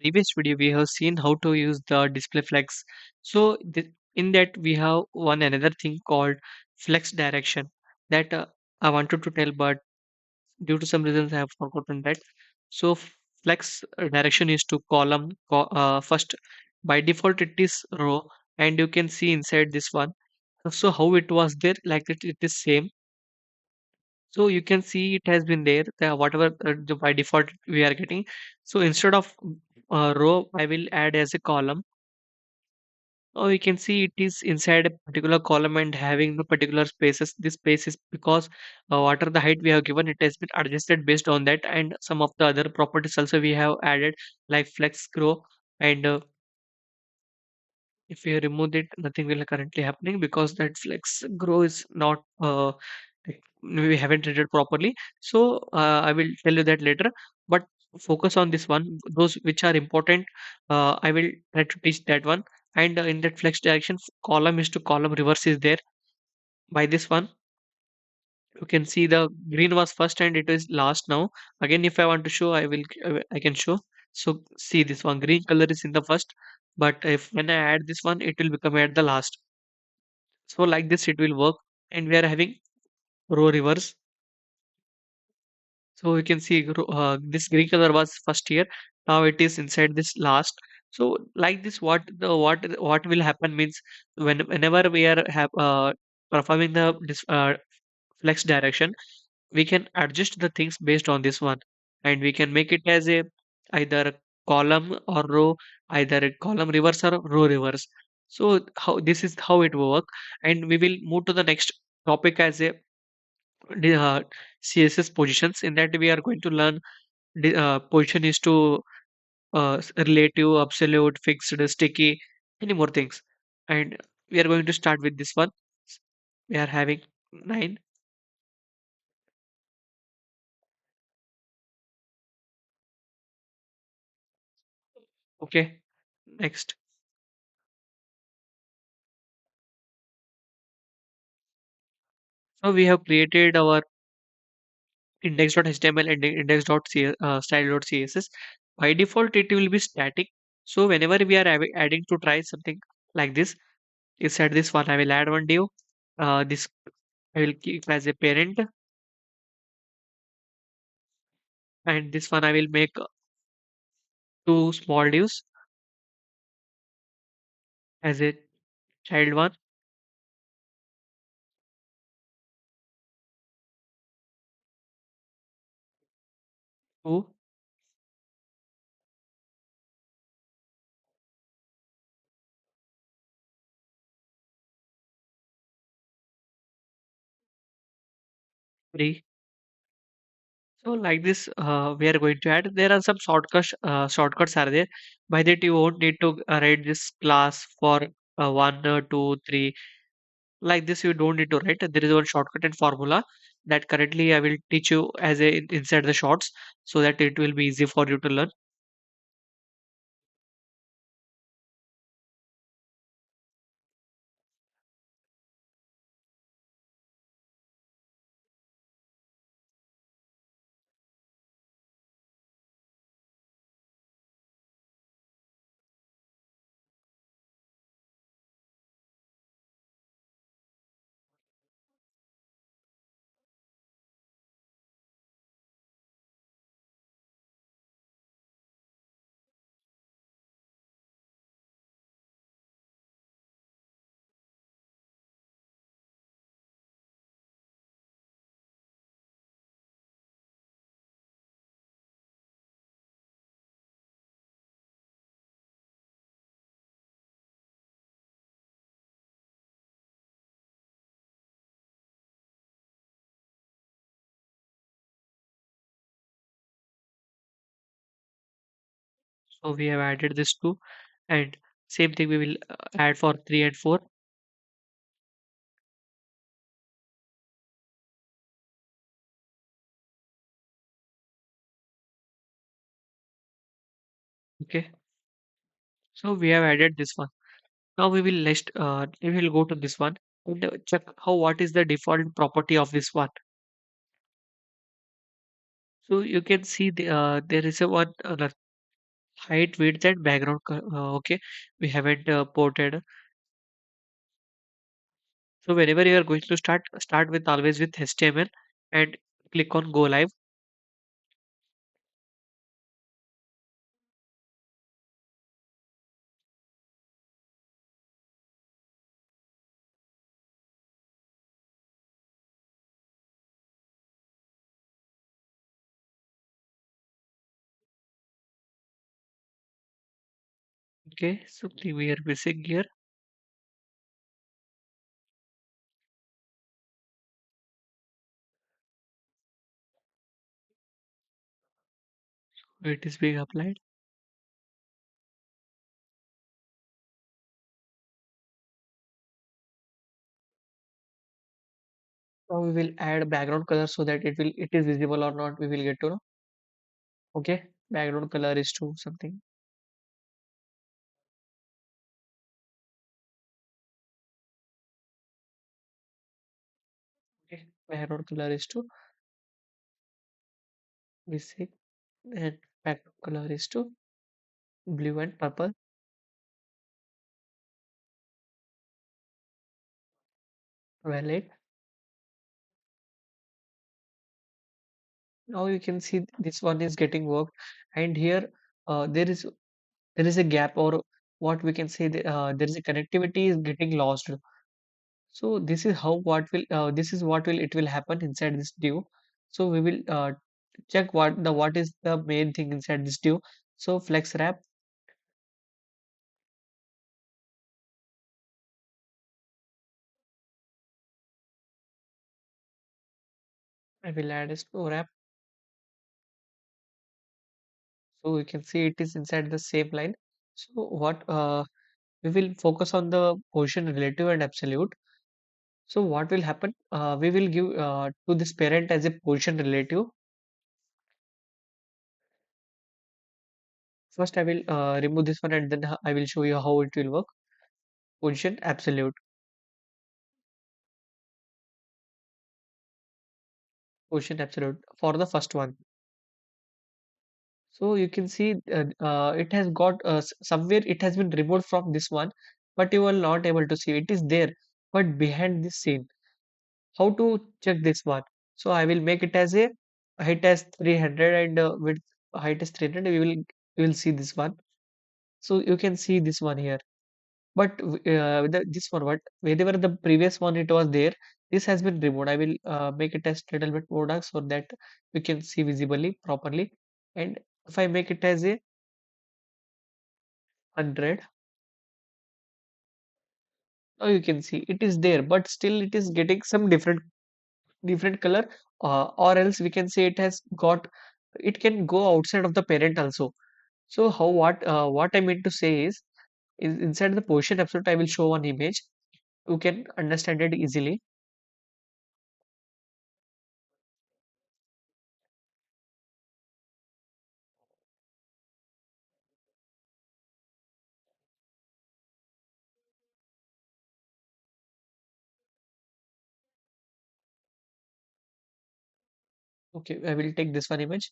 previous video, we have seen how to use the display flex. So in that we have one another thing called flex direction that I wanted to tell, but due to some reasons I have forgotten that. So flex direction is to first. By default, it is row, and you can see inside this one. So how it was there, like it is same. So you can see it has been there, whatever by default we are getting. So instead of row, I will add as a column. Oh, you can see it is inside a particular column and having the particular spaces. This space is because what are the height we have given, it has been adjusted based on that, and some of the other properties also we have added, like flex grow. And if you remove it, nothing will currently happening because that flex grow is not we haven't read it properly. So I will tell you that later. But focus on this one. Those which are important, I will try to teach that one. And in that flex direction, column is to column reverse is there. By this one, you can see the green was first and it is last now. Again, if I want to show, I can show. So see this one, green color is in the first, but if when I add this one, it will become at the last. So like this, it will work. And we are having row reverse. So you can see this green color was first here. Now it is inside this last. So like this, what will happen means whenever we are performing the flex direction, we can adjust the things based on this one, and we can make it as a either column or row, either a column reverse or row reverse. So how this is how it will work, and we will move to the next topic as a CSS positions. In that, we are going to learn position is to relative, absolute, fixed, sticky, any more things. And we are going to start with this one. We are having 9. Okay, next. So we have created our index.html and style.css. By default, it will be static. So whenever we are adding to try something like this, inside this one, I will add one div. This I will keep as a parent, and this one I will make two small divs as a child one, 2, 3. So like this, we are going to add. There are some shortcuts are there. By that you won't need to write this class for 1, 2, 3. Like this, you don't need to write. There is one shortcut and formula that currently I will teach you as a inside the shorts, so that it will be easy for you to learn. So we have added this two, and same thing we will add for 3 and 4. Okay. So we have added this one. Now we will go to this one and check how what is the default property of this one. So you can see there is a one height, width, and background. Okay, we haven't ported. So whenever you are going to start with always with HTML and click on go live. Okay, something we are missing here. It is being applied. Now we will add background color so that it is visible or not. We will get to know. Okay, background color is to something. Okay, background color is to basic and background color is to blue and purple. Valid. Now you can see this one is getting worked, and here there is a gap, or what we can say that, there is a connectivity is getting lost. So this is how this is what will it will happen inside this div. So we will check what is the main thing inside this div. So flex wrap, I will add a snow wrap. So you can see it is inside the same line. So what we will focus on the position relative and absolute. So what will happen? We will give to this parent as a position relative. First, I will remove this one, and then I will show you how it will work. Position absolute, position absolute for the first one. So you can see it has got somewhere it has been removed from this one, but you are not able to see it is there, but behind this scene. How to check this one? So I will make it as a height as 300 and width height is 300. We will see this one. So you can see this one here. But this one, what whenever the previous one it was there, this has been removed. I will make it as little bit more dark so that we can see visibly properly. And if I make it as a 100, now you can see it is there, but still it is getting some different color, or else we can say it has got it can go outside of the parent also. So how what I mean to say is inside the position absolute, I will show one image. You can understand it easily. Okay, I will take this one image.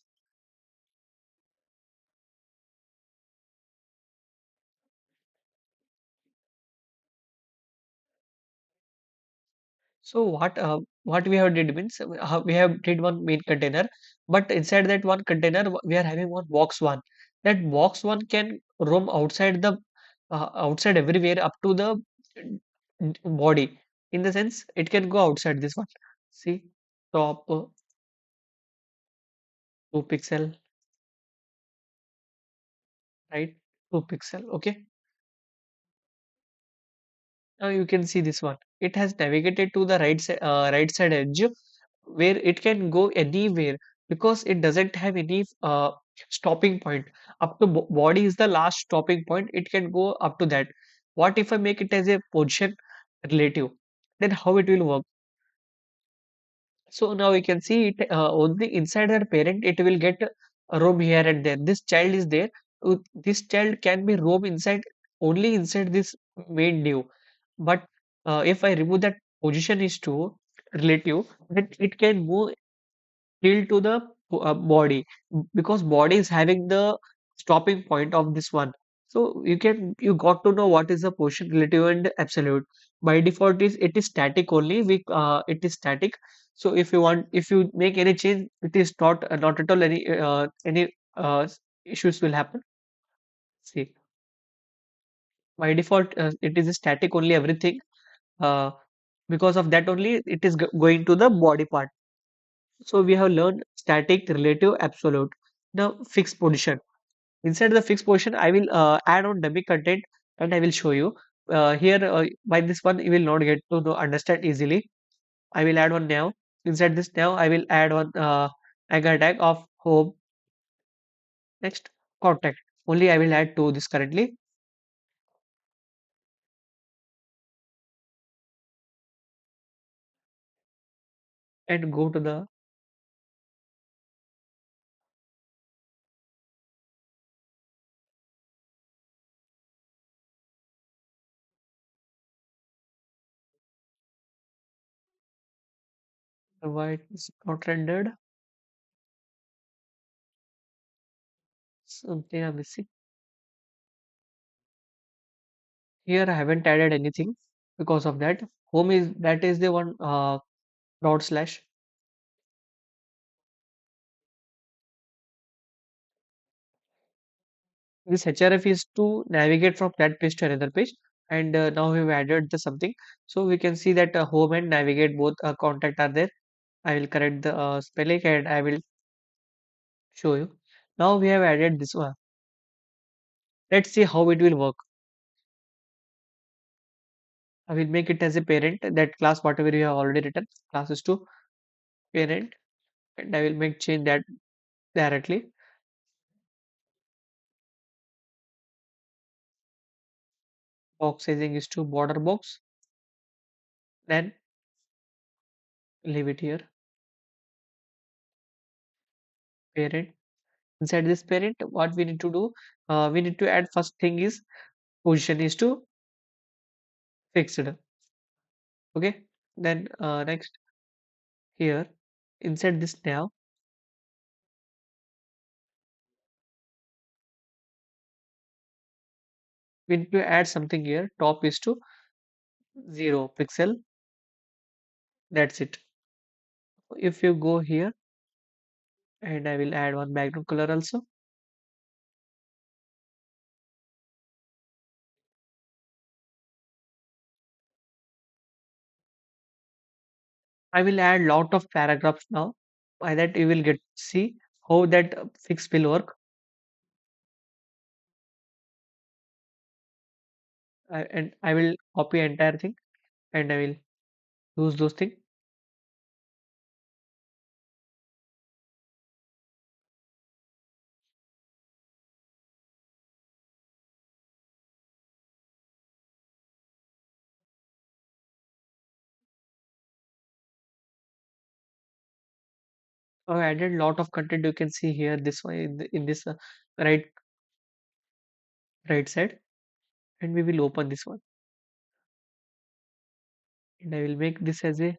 So what we have did means we have did one main container, but inside that one container we are having one box one. That box one can roam outside the outside everywhere up to the body. In the sense, it can go outside this one. See, top 2 pixel, right? 2 pixel. Okay. Now you can see this one. It has navigated to the right side edge where it can go anywhere because it doesn't have any stopping point. Up to body is the last stopping point. It can go up to that. What if I make it as a position relative? Then how it will work? So now we can see it only inside the parent. It will get a roam here and there. This child is there. This child can be roam inside only inside this main div. But if I remove that position is to relative, then it can move till to the body because body is having the stopping point of this one. So you got to know what is the position relative and absolute. By default is it is static only. It is static. So if you make any change, it is not at all any issues will happen. See, by default it is static only everything. Uh, because of that only it is going to the body part. So we have learned static, relative, absolute. Now fixed position. Inside the fixed position, I will add on dummy content and I will show you. Here, by this one, you will not get to know, understand easily. I will add one now. Inside this now, I will add one anchor tag of home. Next, contact. Only I will add to this currently and go to the why it's not rendered. Something I'm missing. Here, I haven't added anything because of that. Home is that is the one dot slash. This href is to navigate from that page to another page, and now we've added the something, so we can see that home and navigate both contact are there. I will correct the spelling and I will show you. Now we have added this one. Let's see how it will work. I will make it as a parent, that class whatever you have already written, class is to parent, and I will make change that directly. Box sizing is to border box, then leave it here. Parent. Inside this parent, what we need to do, we need to add first thing is position is to fixed. Okay, then next here inside this now we need to add something here. Top is to 0 pixel. That's it. If you go here and I will add one background color also. I will add lot of paragraphs now. By that you will get see how that fix will work. And I will copy entire thing and I will use those things. I added lot of content. You can see here this one in this right right side, and we will open this one and I will make this as a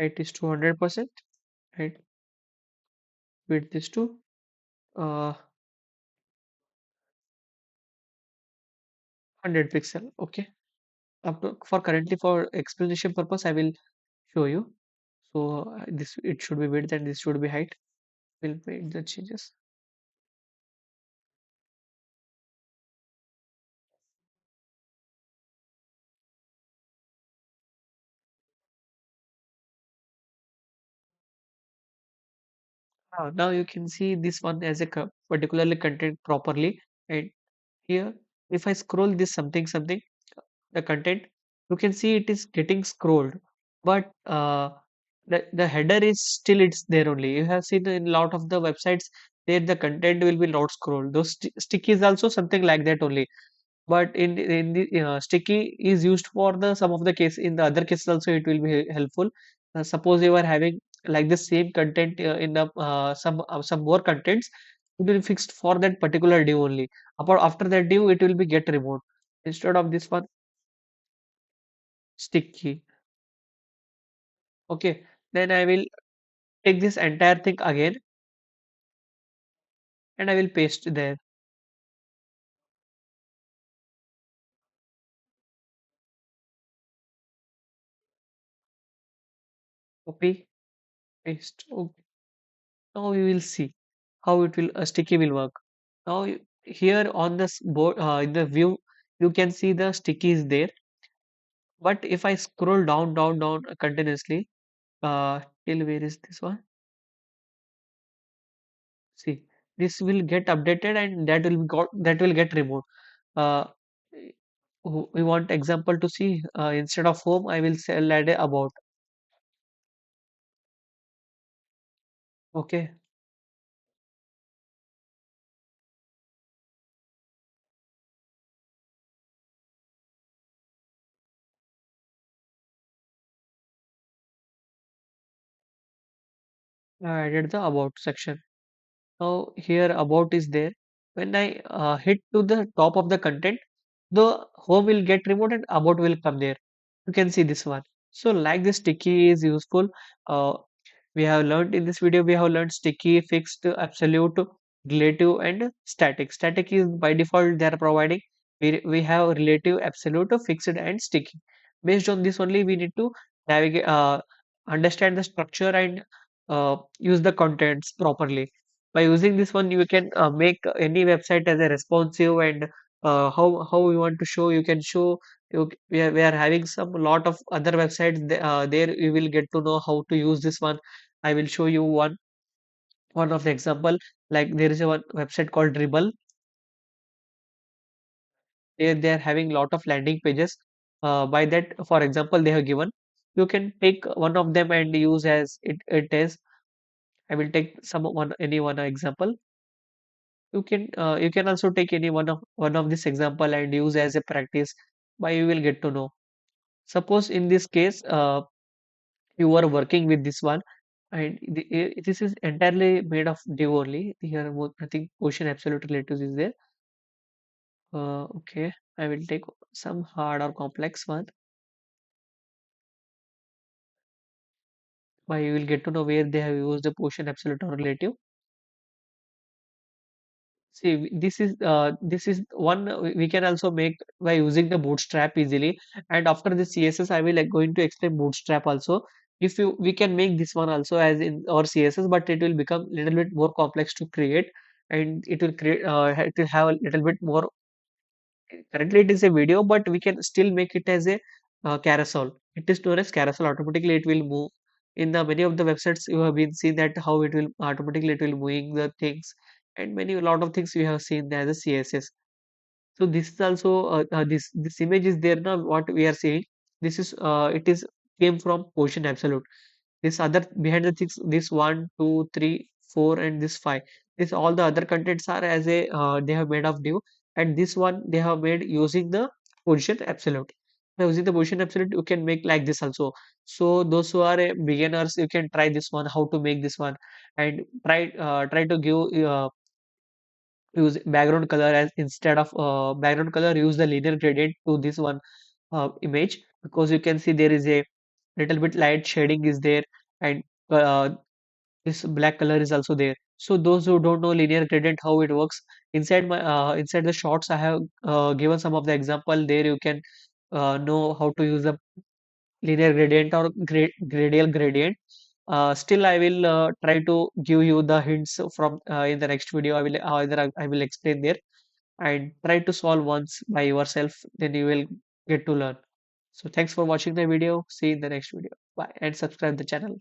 height is 200% and width is to 100 pixel. Okay. For currently for explanation purpose, I will show you. So this it should be width and this should be height. We'll make the changes. Now you can see this one as a particularly content properly. And here, if I scroll this something, the content, you can see it is getting scrolled, but the header is still it's there only. You have seen in a lot of the websites there the content will be not scrolled. Those sticky is also something like that only. But in the sticky is used for the some of the case. In the other cases also it will be helpful. Suppose you are having like the same content in the some more contents, it will be fixed for that particular div only. Apart after that div, it will be get removed. Instead of this one sticky. Okay, then I will take this entire thing again and I will paste there. Copy, paste. Okay. Now we will see how it will sticky will work. Now here on this board in the view, you can see the sticky is there. But if I scroll down continuously, till where is this one? See, this will get updated and that will get removed. Uh, we want example to see instead of home, I will say add a about. Okay, I added the about section. Now here about is there. When I hit to the top of the content, the home will get removed and about will come there. You can see this one. So like this sticky is useful. Uh, we have learned in this video, we have learned sticky, fixed, absolute, relative, and static. Static is by default they are providing. We have relative, absolute, fixed, and sticky. Based on this only, we need to navigate, understand the structure and use the contents properly. By using this one, you can make any website as a responsive and how you want to show. You can show. We are having some lot of other websites there. You will get to know how to use this one. I will show you one of the example. Like there is a one website called Dribble. There they are having lot of landing pages. By that, for example, they have given. You can take one of them and use as it is. I will take any one example. You can also take any one of this example and use as a practice. By you will get to know. Suppose in this case, you are working with this one and this is entirely made of div only. Here nothing question absolute relatives is there. Okay, I will take some hard or complex one. By you will get to know where they have used the portion absolute or relative. See, this is one we can also make by using the bootstrap easily. And after the CSS, I will like going to explain bootstrap also. If you we can make this one also as in our CSS, but it will become little bit more complex to create, and it will create it will have a little bit more. Currently, it is a video, but we can still make it as a carousel. It is known as carousel. Automatically, it will move. In the many of the websites, you have been seen that how it will automatically it will moving the things, and many a lot of things you have seen as a CSS. So this is also this image is there now. What we are seeing, this is it is came from Ocean Absolute. This other behind the things, this one, two, three, four, and this five. This all the other contents are as a they have made of div, and this one they have made using the position absolute. By using the position absolute, you can make like this also. So those who are beginners, you can try this one, how to make this one, and try to give use background color as instead of background color. Use the linear gradient to this one image because you can see there is a little bit light shading is there and uh, this black color is also there. So those who don't know linear gradient how it works, inside the shots I have given some of the example. There you can know how to use the linear gradient or gradial gradient. Still I will try to give you the hints from in the next video. I will either I will explain there and try to solve once by yourself, then you will get to learn. So thanks for watching the video. See you in the next video. Bye and subscribe the channel.